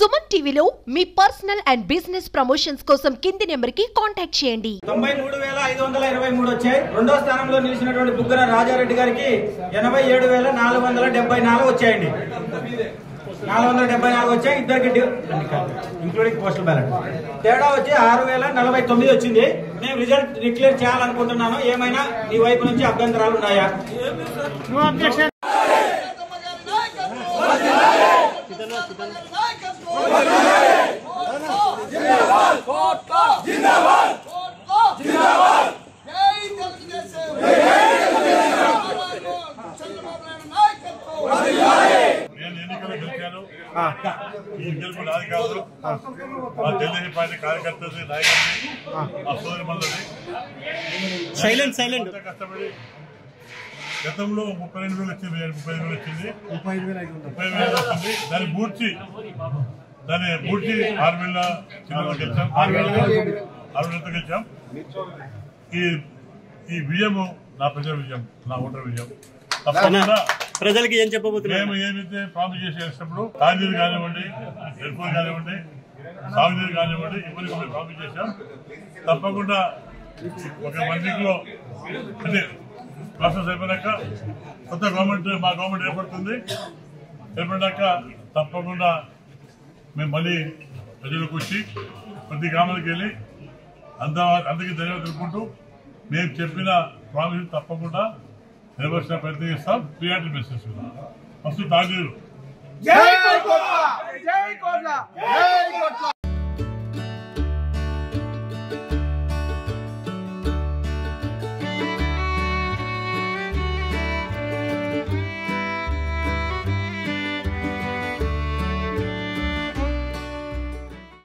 సుమన్ టీవీలో మీ personal and business promotions కోసం కింది నెంబర్కి కాంటాక్ట్ చేయండి. 93,523 వచ్చాయి. రెండో స్థానంలో నిలిచినటువంటి బుగ్గన రాజారెడ్డి గారికి 87,474 వచ్చాయండి. 474 వచ్చాయి. ఇద్దరికి ఇంక్లూడింగ్ పోస్టల్ బ్యాలెట్ తేడా వచ్చి 6,049 వచ్చింది. నేను రిజల్ట్ డిక్లేర్ చేయాలనుకుంటున్నాను. ఏమైనా నీ వైపు నుంచి అభ్యంతరాలు ఉన్నాయా? కష్టపడి గతంలో 32,000 వచ్చింది, 35,000 వచ్చింది, 35,000 వచ్చింది. దాన్ని పూడ్చి 6,000 చిల్లర గెలిచాం, 6,000 గెలిచాం. ఈ విజయము నా ప్రజల విజయం, నా ఓటర్ విజయం. తప్పకుండా ప్రజలకి ఏం చెప్పబోతున్నాం? మేము ఏమైతే ప్రామిస్ చేసేటప్పుడు తాగునీరు కానివ్వండి, ఎరుపులు కానివ్వండి, సాగునీరు కానివ్వండి, ఇవన్నీ ప్రామిస్ చేశాం. తప్పకుండా ఒక 1 వీక్ లో అంటే ప్రాసెస్ అయిపోయాక కొత్త గవర్నమెంట్, మా గవర్నమెంట్ ఏర్పడ్డాక తప్పకుండా మేము మళ్ళీ ప్రజలకు వచ్చి ప్రతి గ్రామానికి వెళ్ళి అందరికీ ధన్యవాదాలు తెలుపుకుంటూ మేము చెప్పిన ప్రామిస్ తప్పకుండా నెరవేర్చిన ప్రయత్నం చేస్తాం. ప్రియారిటీ మెసేజ్ ఫస్ట్ తాగునీరు.